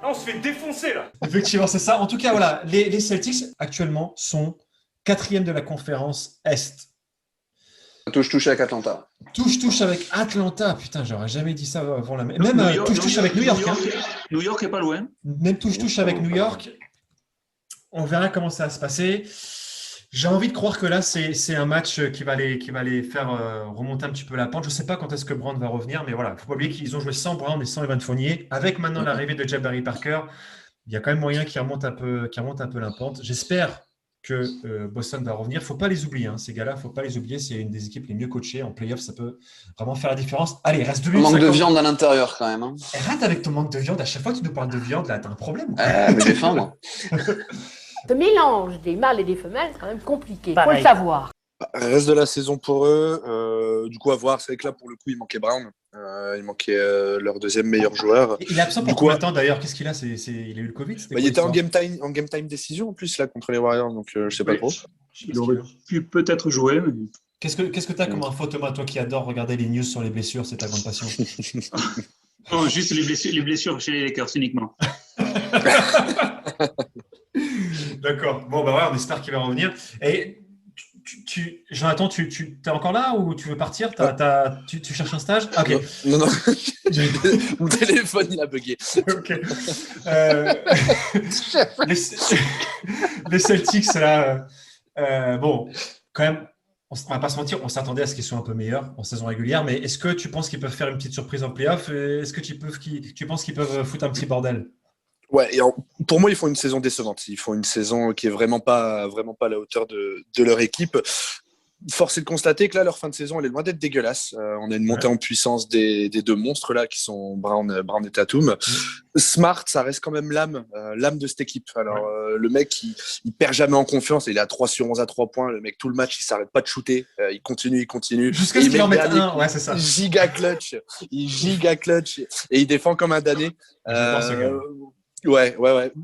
On se fait défoncer là. Effectivement, c'est ça. En tout cas, voilà, les Celtics actuellement sont 4e de la conférence Est. Touche avec Atlanta. Touche avec Atlanta. Putain, j'aurais jamais dit ça avant la... Même touche avec New York. New York est pas loin. Même touche avec New York. On verra comment ça va se passer. J'ai envie de croire que là, c'est un match qui va les faire remonter un petit peu la pente. Je ne sais pas quand est-ce que Brown va revenir, mais voilà, il ne faut pas oublier qu'ils ont joué sans Brown et sans Evan Fournier. Avec maintenant l'arrivée de Jabari Parker, il y a quand même moyen qu'il remonte un peu la pente. J'espère que Boston va revenir. Il ne faut pas les oublier, ces gars-là. Il ne faut pas les oublier. C'est une des équipes les mieux coachées. En playoff, ça peut vraiment faire la différence. Allez, reste 2 minutes. Manque de viande à l'intérieur quand même. Arrête avec ton manque de viande. À chaque fois que tu nous parles de viande, là, tu as un problème. Mais j'ai faim, moi. Ce mélange des mâles et des femelles, c'est quand même compliqué. Il faut le savoir. Reste de la saison pour eux. Du coup, à voir. C'est vrai que là, pour le coup, il manquait Brown. Il manquait leur deuxième meilleur joueur. Il est absent pour combien de temps d'ailleurs? Qu'est-ce qu'il a? Il a eu le Covid? Il était en game time décision en plus là contre les Warriors, donc je sais pas trop. Il aurait pu peut-être jouer. Mais... Qu'est-ce que tu as comme info, Thomas, toi qui adore regarder les news sur les blessures, c'est ta grande passion? Non, juste les blessures chez les Lakers uniquement. D'accord. Bon, on espère qu'il va revenir. Et Jonathan, tu es encore là ou tu veux partir? Tu cherches un stage? Ok. Non. Mon téléphone, il a bugué. Ok. Les Celtics, là, quand même, on ne va pas se mentir, on s'attendait à ce qu'ils soient un peu meilleurs en saison régulière, mais est-ce que tu penses qu'ils peuvent faire une petite surprise en playoff? Est-ce que tu penses qu'ils peuvent foutre un petit bordel? Ouais, pour moi, ils font une saison décevante. Ils font une saison qui est vraiment pas à la hauteur de leur équipe. Force est de constater que là, leur fin de saison, elle est loin d'être dégueulasse. On a une montée en puissance des deux monstres là, qui sont Brown et Tatum. Smart, ça reste quand même l'âme de cette équipe. Alors, le mec, il perd jamais en confiance. Il est à 3 sur 11 à 3 points. Le mec, tout le match, il s'arrête pas de shooter. Il continue. Jusqu'à ce qu'il en mette un. Ouais, c'est ça. Giga clutch. Et il défend comme un damné. Ouais.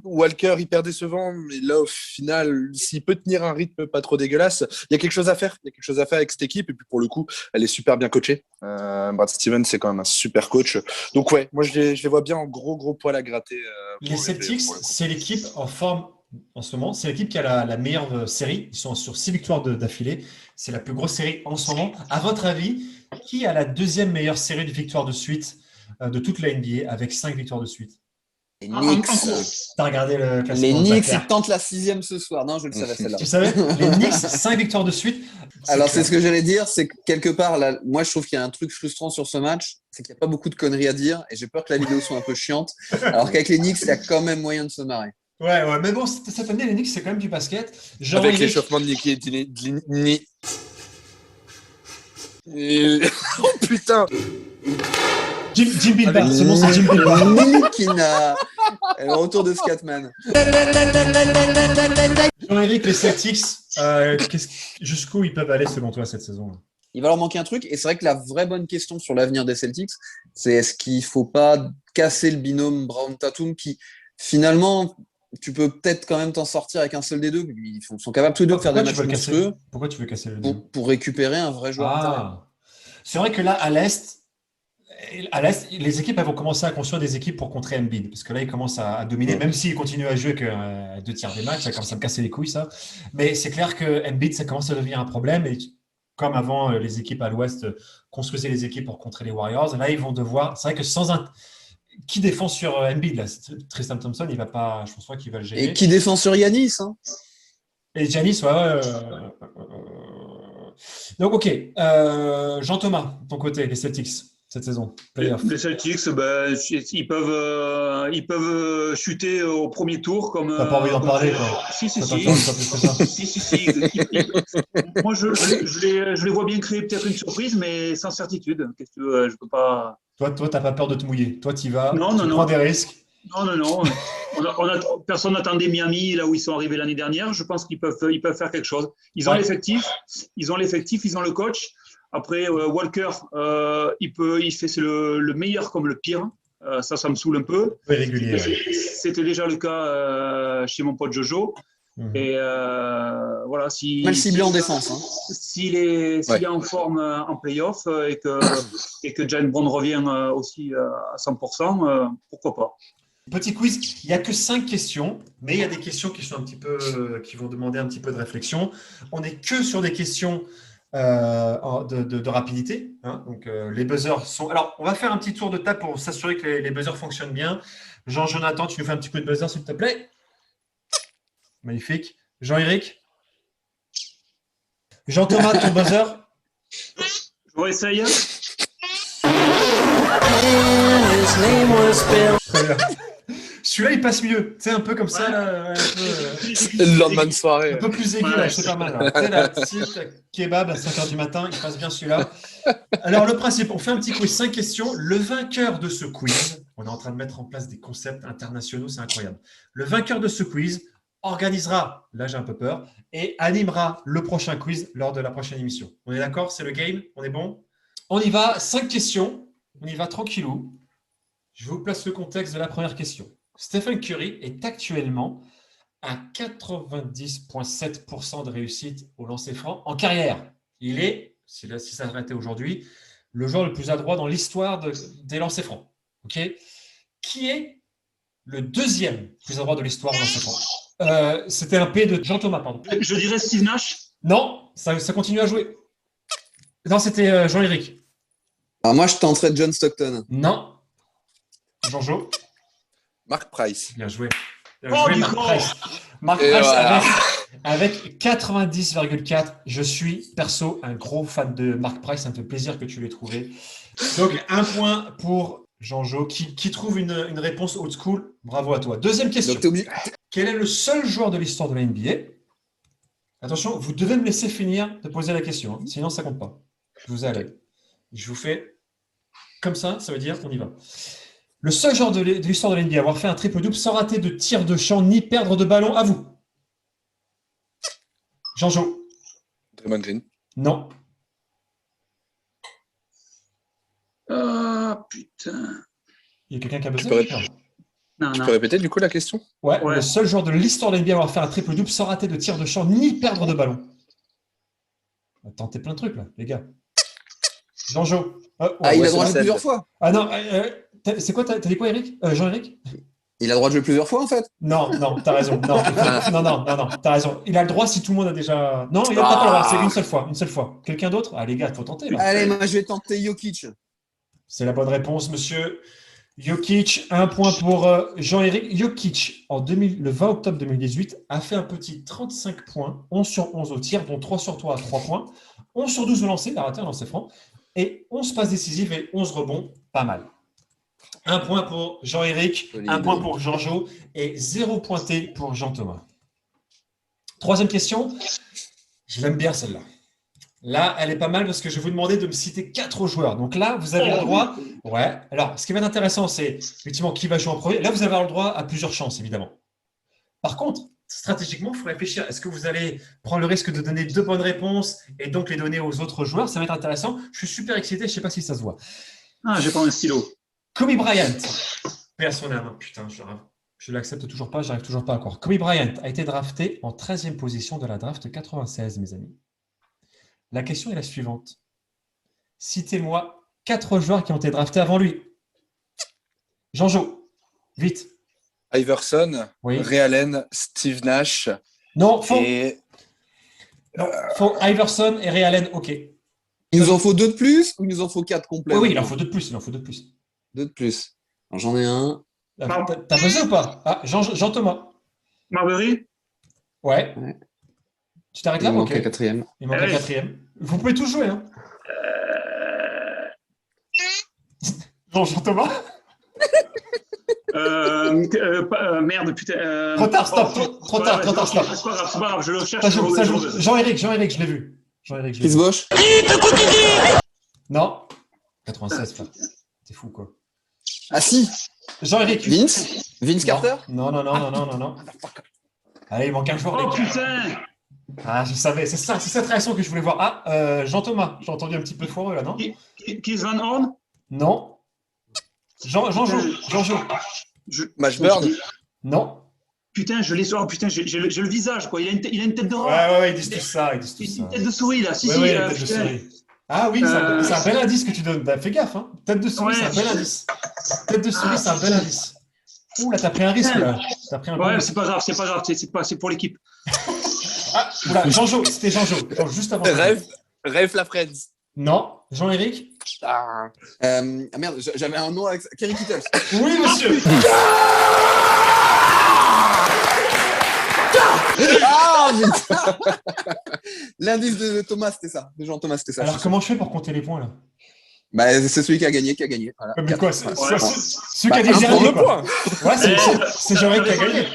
Walker, hyper décevant, mais là, au final, s'il peut tenir un rythme pas trop dégueulasse, il y a quelque chose à faire. Il y a quelque chose à faire avec cette équipe. Et puis, pour le coup, elle est super bien coachée. Brad Stevens, c'est quand même un super coach. Donc, ouais, moi, je les vois bien en gros poil à gratter. Les Celtics, c'est l'équipe en forme en ce moment. C'est l'équipe qui a la meilleure série. Ils sont sur 6 victoires d'affilée. C'est la plus grosse série en ce moment. À votre avis, qui a la deuxième meilleure série de victoires de suite de toute la NBA avec 5 victoires de suite? Les Knicks. T'as regardé le classement? Les Knicks, ils tentent la 6e ce soir. Non, je le savais celle-là. Tu savais? Les Knicks, 5 victoires de suite. Alors, c'est ce que j'allais dire. C'est que quelque part, là, moi, je trouve qu'il y a un truc frustrant sur ce match. C'est qu'il n'y a pas beaucoup de conneries à dire. Et j'ai peur que la vidéo soit un peu chiante. Alors qu'avec les Knicks, il y a quand même moyen de se marrer. Ouais. Mais bon, cette année, les Knicks, c'est quand même du basket. Avec l'échauffement de Nicky et oh putain! Jim Bilbao, c'est bon, c'est Jim Bilbao. Milikina, retour de Scatman. Jean-Éric, les Celtics, jusqu'où ils peuvent aller selon toi cette saison? Il va leur manquer un truc. Et c'est vrai que la vraie bonne question sur l'avenir des Celtics, c'est est-ce qu'il ne faut pas casser le binôme Brown-Tatum qui, finalement, tu peux peut-être quand même t'en sortir avec un seul des deux. Ils sont capables tous les deux de faire des matchs monstrueux. Pourquoi tu veux casser le binôme? Pour récupérer un vrai joueur. C'est vrai que là, à l'Est, les équipes elles vont commencer à construire des équipes pour contrer Embiid. Parce que là, il commence à dominer, même s'il continue à jouer que 2 tiers des matchs. Ça commence à me casser les couilles, ça. Mais c'est clair que Embiid, ça commence à devenir un problème. Et comme avant, les équipes à l'Ouest construisaient les équipes pour contrer les Warriors. Là, ils vont devoir… C'est vrai que sans un… Qui défend sur Embiid là? Tristan Thompson, il va pas… Je pense pas qu'il va le gérer. Et qui défend sur Giannis Et Giannis, ouais. Donc, ok. Jean-Thomas, ton côté, les Celtics, cette saison, playoff. Les Celtics, ils peuvent chuter au premier tour. T'as pas envie d'en parler, quoi. Si. Moi, je les vois bien créer peut-être une surprise, mais sans certitude. Qu'est-ce que tu veux, je peux pas… Toi, t'as pas peur de te mouiller. Toi, tu y vas, non. prends des risques. Non. Personne n'attendait Miami là où ils sont arrivés l'année dernière. Je pense qu'ils peuvent faire quelque chose. Ils ont l'effectif, ils ont le coach. Après, Walker, il fait le meilleur comme le pire. Ça me saoule un peu. Régulier. C'était déjà le cas chez mon pote Jojo. Et voilà, mal ciblé en défense. S'il est en forme en playoff et que Jalen Brown revient aussi à 100%, pourquoi pas. Petit quiz, il n'y a que 5 questions, mais il y a des questions qui sont qui vont demander un petit peu de réflexion. On n'est que sur des questions de rapidité. Donc les buzzers sont… Alors, on va faire un petit tour de table pour s'assurer que les buzzers fonctionnent bien. Jean-Jonathan, tu nous fais un petit coup de buzzer, s'il te plaît. Magnifique. Jean-Éric? Jean-Thomas, ton buzzer? Je vais essayer. Très bien. Celui-là, il passe mieux. C'est un peu comme ça. Là, le lendemain de soirée. Un peu plus aigu, là, c'est pas mal. Tu sais, la petite kebab à 5h du matin, il passe bien celui-là. Alors, le principe, on fait un petit quiz, 5 questions. Le vainqueur de ce quiz, on est en train de mettre en place des concepts internationaux, c'est incroyable. Le vainqueur de ce quiz organisera, là j'ai un peu peur, et animera le prochain quiz lors de la prochaine émission. On est d'accord? C'est le game? On est bon? On y va, 5 questions. On y va tranquillou. Je vous place le contexte de la première question. Stephen Curry est actuellement à 90,7% de réussite au lancer franc en carrière. Il est, si ça s'arrêtait aujourd'hui, le joueur le plus adroit dans l'histoire des lancers francs. Okay. Qui est le deuxième plus adroit de l'histoire des lancers francs? C'était un P de Jean-Thomas, pardon. Je dirais Steve Nash. Non, ça continue à jouer. Non, c'était Jean-Éric. Alors moi, je tenterais John Stockton. Non. Jean-Jo. Mark Price. Bien joué. Mark Price. Mark Price Avec 90,4, je suis perso un gros fan de Mark Price. Ça me fait plaisir que tu l'aies trouvé. Donc, 1 point pour Jean-Jo qui trouve une réponse old school. Bravo à toi. Deuxième question. Quel est le seul joueur de l'histoire de la NBA? Attention, vous devez me laisser finir de poser la question. Hein. Sinon, ça ne compte pas. Je vous ai à l'aide. Je vous fais comme ça veut dire on y va. Le seul joueur de l'histoire de la NBA à avoir fait un triple-double sans rater de tir de champ ni perdre de ballon, à vous. Jean-Jo. Draymond Green. Non. Oh, putain. Il y a quelqu'un qui a besoin. Tu peux répéter du coup la question? Ouais, le seul joueur de l'histoire de la NBA à avoir fait un triple-double sans rater de tir de champ ni perdre de ballon. Tentez plein de trucs là, les gars. Jean-Jo. Il a le droit de jouer plusieurs fois. Ah non, c'est quoi, t'as dit quoi, Eric? Jean-Éric? Il a le droit de jouer plusieurs fois, en fait. Non, t'as raison. Non, t'as raison. Il a le droit si tout le monde a déjà... Non, il n'a pas le droit, c'est une seule fois. Quelqu'un d'autre? Ah, les gars, il faut tenter. Là. Allez, moi, je vais tenter Jokic. C'est la bonne réponse, monsieur. Jokic, 1 point pour Jean-Éric. Jokic, le 20 octobre 2018, a fait un petit 35 points, 11 sur 11 au tir, dont 3 sur 3 à 3 points, 11 sur 12 au lancer, il a raté un lancer franc, et 11 passes décisives et 11 rebonds, pas mal. 1 point pour Jean-Éric, 1 point pour Jean-Jo et 0 pointé pour Jean-Thomas. Troisième question, je l'aime bien celle-là. Là, elle est pas mal parce que je vais vous demander de me citer 4 joueurs. Donc là, vous avez le droit... Ouais. Alors, ce qui va être intéressant, c'est effectivement qui va jouer en premier. Là, vous avez le droit à plusieurs chances, évidemment. Par contre, stratégiquement, il faut réfléchir. Est-ce que vous allez prendre le risque de donner 2 bonnes réponses et donc les donner aux autres joueurs? Ça va être intéressant. Je suis super excité. Je ne sais pas si ça se voit. Ah, j'ai pas un stylo. Kobe Bryant. Paix à son âme. Putain, je ne l'accepte toujours pas. J'arrive toujours pas à croire. Kobe Bryant a été drafté en 13e position de la draft 96, mes amis. La question est la suivante. Citez-moi 4 joueurs qui ont été draftés avant lui. Jean-Jo, vite. Iverson, oui. Ray Allen, Steve Nash. Non, Iverson et Ray Allen, ok. Il nous en faut 2 de plus ou il nous en faut 4 complets? Oui, il en faut 2 de plus. 2 de plus. Alors, j'en ai un. T'as pesé ou pas? Ah, Jean-Thomas. Marbury? Ouais. Tu t'arrêtes là? Il manque un 4e. Il manque un 4e. Vous pouvez tous jouer, hein? Jean-Thomas? Merde, putain. Trop tard, stop. Trop tard, stop. C'est pas grave, je le cherche. Ça joue. Jean-Éric, je l'ai vu. Chris Bosh? Non. 96, frère. T'es fou, quoi. Ah si. Jean-Éric. Vince Carter? Non. Allez, il manque un joueur. Oh putain! Ah, je savais, c'est cette réaction que je voulais voir. Ah, Jean-Thomas, j'ai entendu un petit peu foireux là, non? Keith Van Horn? Non. Jean-Jo. Mashburn? Non. Putain, je l'ai. Oh putain, j'ai le visage, quoi. Il a une tête de rat. Ouais, ils disent tout ça. Une tête de souris, là. Si, tête de souris. Ah oui, c'est un bel indice que tu donnes. Fais gaffe, hein. Tête de souris, c'est un bel indice. Tête de souris, c'est un bel indice. Ouh, là, t'as pris un risque, là. Ouais, c'est pas grave, c'est pour l'équipe. Ah, voilà, Jean-Jo, c'était Jean-Jo. Juste avant. Ray Lafrance. Non. Jean-Éric? Merde, j'avais un nom avec Kerry Kittles. Oui, monsieur. Putain. L'indice de Thomas, c'était ça. De Jean-Thomas, c'était ça. Alors, comment je fais pour compter les points, là? Bah, c'est celui qui a gagné. Voilà. Mais quoi, celui qui a gagné le point. Ouais, c'est Jean-Éric qui a gagné.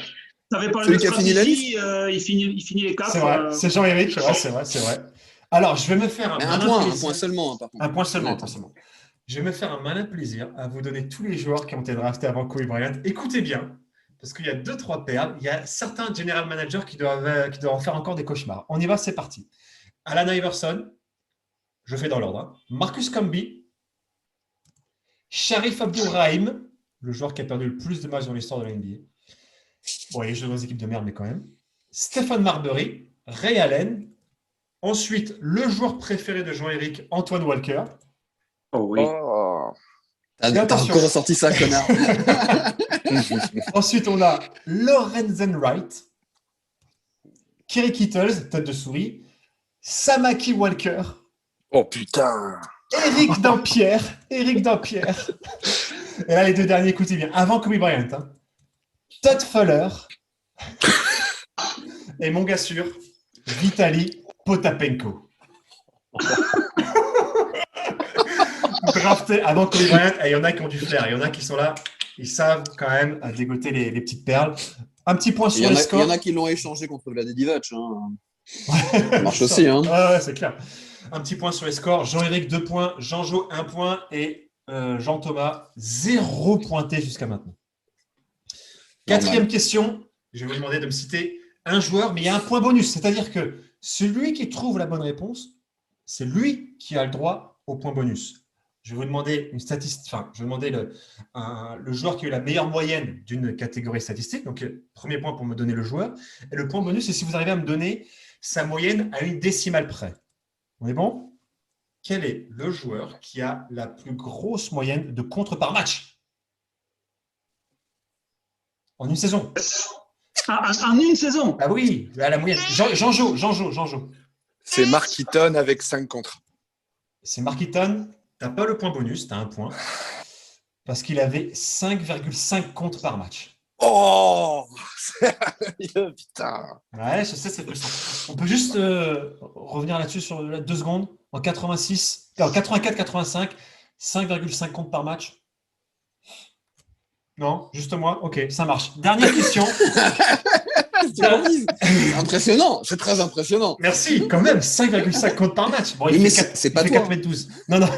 T'avais parlé de stratégie, il finit les 4. C'est vrai, c'est Jean-Éric, c'est vrai. Alors, je vais me faire un point seulement, par contre. Un point seulement. Je vais me faire un malin plaisir à vous donner tous les joueurs qui ont été draftés avant Kobe Bryant. Écoutez bien, parce qu'il y a 2-3 perles. Il y a certains general managers qui doivent en faire encore des cauchemars. On y va, c'est parti. Allen Iverson, je fais dans l'ordre. Marcus Camby, Sharif Abdul-Rahim, le joueur qui a perdu le plus de matchs dans l'histoire de la NBA. Bon, il y a deux équipes de merde, mais quand même. Stephen Marbury, Ray Allen. Ensuite, le joueur préféré de Jean-Éric, Antoine Walker. Oh oui. T'as encore sorti ça, connard. Ensuite, on a Lorenzen Wright, Kerry Kittles, tête de souris, Samaki Walker. Oh putain. Éric Dampierre. Et là, les deux derniers, écoutez bien. Avant Kobe Bryant. Todd Fuller. Et mon gars sûr, Vitali Potapenko. Drafté avant Kobe Bryant. Et il y en a qui ont du flair. Il y en a qui sont là. Ils savent quand même dégoter les petites perles. Un petit point sur les scores. Il y en a qui l'ont échangé contre Vlade Divac. Hein. Ça marche aussi. Hein. Ouais, c'est clair. Un petit point sur les scores. Jean-Éric, 2 points. Jean-Jo, 1 point. Et Jean-Thomas, 0 pointé jusqu'à maintenant. Quatrième question. Je vais vous demander de me citer un joueur, mais il y a un point bonus. C'est-à-dire que celui qui trouve la bonne réponse, c'est lui qui a le droit au point bonus. Je vais vous demander une statistique. Enfin, je vais demander le joueur qui a eu la meilleure moyenne d'une catégorie statistique. Donc, premier point pour me donner le joueur. Et le point bonus, c'est si vous arrivez à me donner sa moyenne à une décimale près. On est bon? Quel est le joueur qui a la plus grosse moyenne de contre par match en une saison? En une saison? Ah oui, à la moyenne. Jean-Jo. C'est Mark Eaton avec 5 contre. C'est Mark Eaton. Tu n'as pas le point bonus, tu as un point. Parce qu'il avait 5,5 contre par match. Oh putain. Ouais, je sais, c'est frustrant. On peut juste revenir là-dessus sur 2 secondes. En 84-85, 5,5 contre par match. Non, juste moi. Ok, ça marche. Dernière question. Impressionnant, c'est très impressionnant. Merci, quand même, 5,5 contre par match. Bon, mais c'est pas toi. 4,12 m. Non,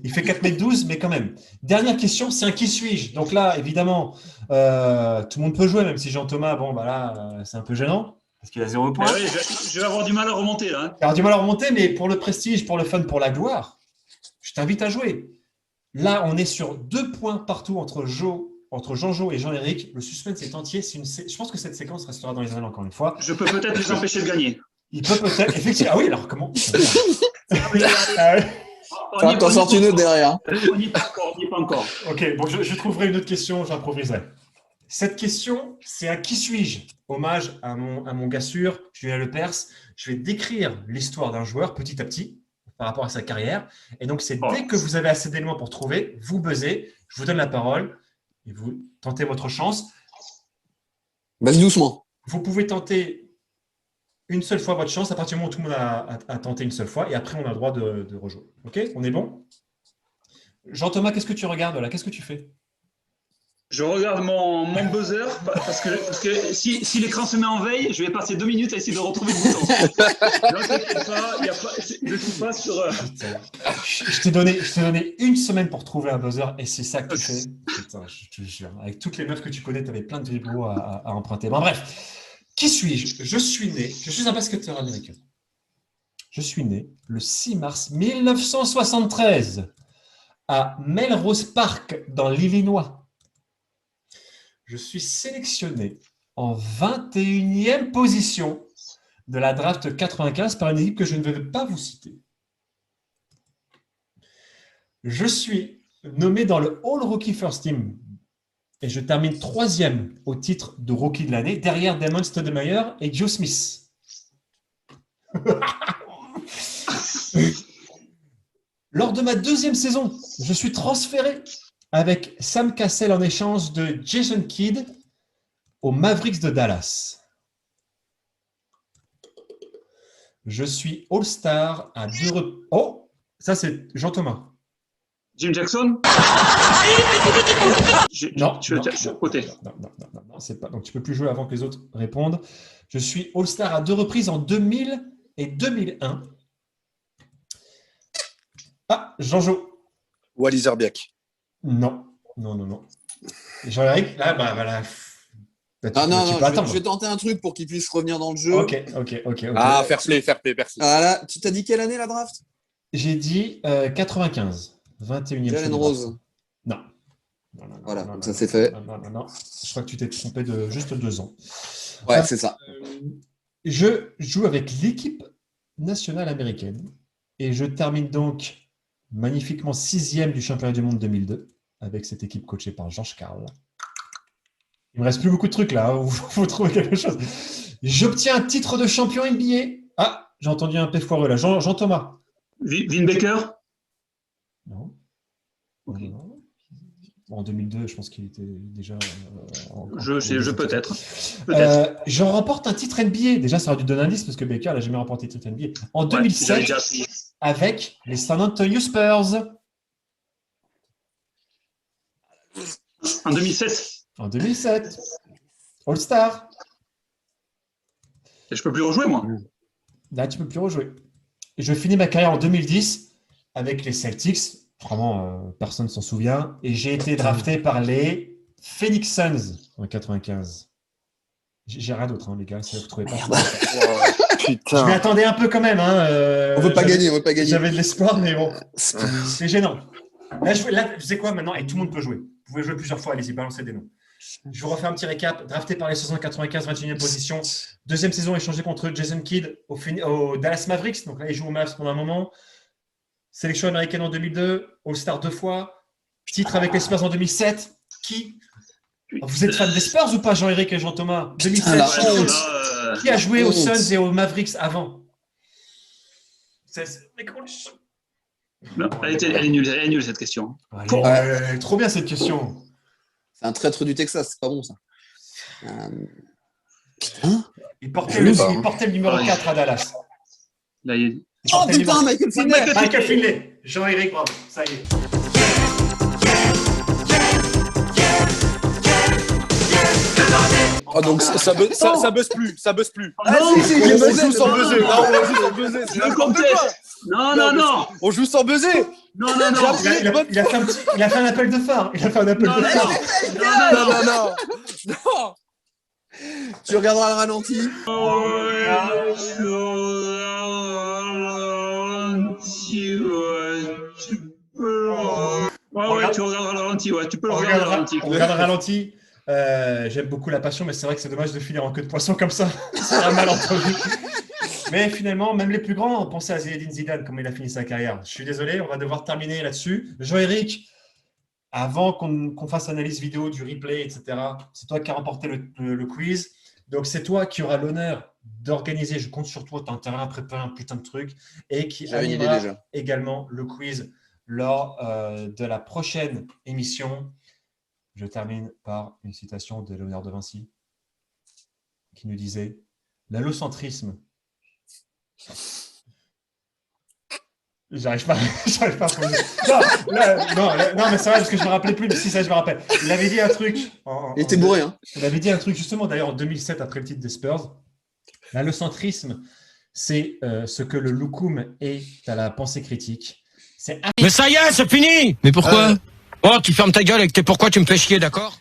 il fait 4,12 m, mais quand même. Dernière question, c'est un qui suis-je? Donc là, évidemment, tout le monde peut jouer, même si Jean-Thomas, bon, bah là, c'est un peu gênant, parce qu'il a 0 points. Oui, je vais avoir du mal à remonter, là. Il va avoir du mal à remonter, mais pour le prestige, pour le fun, pour la gloire, je t'invite à jouer. Là, on est sur 2 points partout entre Jean-Jo et Jean-Éric. Le suspense est entier. Je pense que cette séquence restera dans les annales encore une fois. Je peux peut-être les empêcher de gagner. Il peut peut-être, effectivement. Ah oui, alors comment? T'en sors une autre derrière. On n'y est pas encore. Ok, bon, je trouverai une autre question, j'improviserai. Cette question, c'est à qui suis-je? Hommage à mon gars sûr, Julien Lepers. Je vais décrire l'histoire d'un joueur petit à petit par rapport à sa carrière. Et donc, c'est dès que vous avez assez d'éléments pour trouver, vous buzzez, je vous donne la parole. Et vous tentez votre chance. Vas-y doucement. Vous pouvez tenter une seule fois votre chance à partir du moment où tout le monde a tenté une seule fois. Et après, on a le droit de rejouer. OK? On est bon? Jean-Thomas, qu'est-ce que tu regardes là? Qu'est-ce que tu fais? Je regarde mon buzzer parce que si l'écran se met en veille, je vais passer 2 minutes à essayer de retrouver le bouton. Je ne suis pas sur. Je t'ai donné 1 semaine pour trouver un buzzer et c'est ça que tu fais. Putain, je te jure. Avec toutes les meufs que tu connais, tu avais plein de dribblos à emprunter. Bon, bref, qui suis-je? Je suis un basketteur américain. Je suis né le 6 mars 1973 à Melrose Park dans l'Illinois. Je suis sélectionné en 21e position de la draft 95 par une équipe que je ne vais pas vous citer. Je suis nommé dans le All Rookie First Team et je termine 3e au titre de Rookie de l'année derrière Damon Stoudemire et Joe Smith. Lors de ma 2e saison, je suis transféré avec Sam Cassell en échange de Jason Kidd aux Mavericks de Dallas. Je suis All-Star à 2 reprises. Oh, ça c'est Jean-Thomas. Jim Jackson? Non, c'est pas. Donc tu peux plus jouer avant que les autres répondent. Je suis All-Star à 2 reprises en 2000 et 2001. Ah, Jean-Jo. Wally Zerbiak. Non. Jean-Éric, là, voilà. Je vais tenter un truc pour qu'il puisse revenir dans le jeu. Ok. Ah, fair play, merci. Ah là, tu t'as dit quelle année la draft? J'ai dit 95, 21e. Jalen Rose. Non. Voilà, donc ça c'est fait. Non. Je crois que tu t'es trompé de juste 2 ans. Ouais, c'est ça. Je joue avec l'équipe nationale américaine et je termine donc magnifiquement 6e du championnat du monde 2002 avec cette équipe coachée par Georges Karl. Il me reste plus beaucoup de trucs là, il faut trouver quelque chose. J'obtiens un titre de champion NBA. Ah, j'ai entendu un P foireux là. Jean-Thomas. Vin Baker? Non. En 2002, je pense qu'il était déjà. Je peut-être. J'en remporte un titre NBA. Déjà, ça aurait dû donner un indice parce que Baker n'a jamais remporté de titre NBA. En 2007, avec les San Antonio Spurs. En 2007. En 2007. All-Star. Et je peux plus rejouer, moi. Là, tu peux plus rejouer. Et je finis ma carrière en 2010 avec les Celtics. Vraiment, personne ne s'en souvient. Et j'ai été drafté par les Phoenix Suns en 95. J'ai rien d'autre, hein, les gars. Si vous ne trouvez pas. Putain. Je m'y attendais un peu quand même. On veut pas gagner, on veut pas gagner. J'avais de l'espoir, mais bon. C'est gênant. Là, je sais quoi maintenant? Et tout le monde peut jouer. Vous pouvez jouer plusieurs fois. Allez-y, balancez des noms. Je vous refais un petit récap. Drafté par les 695, 21e position. Deuxième saison échangé contre Jason Kidd au Dallas Mavericks. Donc là, il joue au Mavs pendant un moment. Sélection américaine en 2002. All-Star 2 fois. Titre avec les Spurs en 2007. Qui? Vous êtes fan des Spurs ou pas, Jean-Éric et Jean-Thomas? 2007. Qui a joué aux Suns et aux Mavericks avant? Non, elle est nulle cette question. Trop bien cette question. C'est un traître du Texas, c'est pas bon ça. Putain. Il portait le numéro 4 à Dallas. Là, Oh putain, Michael Finley. Michael Finley. Jean-Éric, bravo. Ça y est. Oh, donc ça buzz plus, ça buzz plus. Ah si, On joue sans buzzer. Non, on joue sans buzzer. C'est n'importe quoi. Non. On joue sans buzzer. Non. Il a fait un appel de phare. Non. Tu regarderas le ralenti. Ouais, tu regarderas le ralenti. Ouais, tu peux le regarder le ralenti. On regarde le ralenti. J'aime beaucoup la passion, mais c'est vrai que c'est dommage de finir en queue de poisson comme ça. C'est un malentendu. Mais finalement, même les plus grands ont pensé à Zinedine Zidane, comme il a fini sa carrière. Je suis désolé, on va devoir terminer là-dessus. Jean-Éric, avant qu'on fasse analyse vidéo du replay, etc., c'est toi qui as remporté le quiz. Donc, c'est toi qui auras l'honneur d'organiser, je compte sur toi, tu as intérêt à préparer un putain de truc, et qui animera également le quiz lors de la prochaine émission. Je termine par une citation de Léonard de Vinci qui nous disait « L'allocentrisme ». J'arrive pas à poser. Non, mais c'est vrai parce que je me rappelais plus, mais si ça je me rappelle. Il avait dit un truc. Il était bourré, hein. Il avait dit un truc justement d'ailleurs en 2007 après le titre des Spurs. L'allocentrisme, c'est ce que le loukoum est à la pensée critique. Mais ça y est, c'est fini. Mais pourquoi? Oh, tu fermes ta gueule avec tes pourquoi tu me fais chier, d'accord?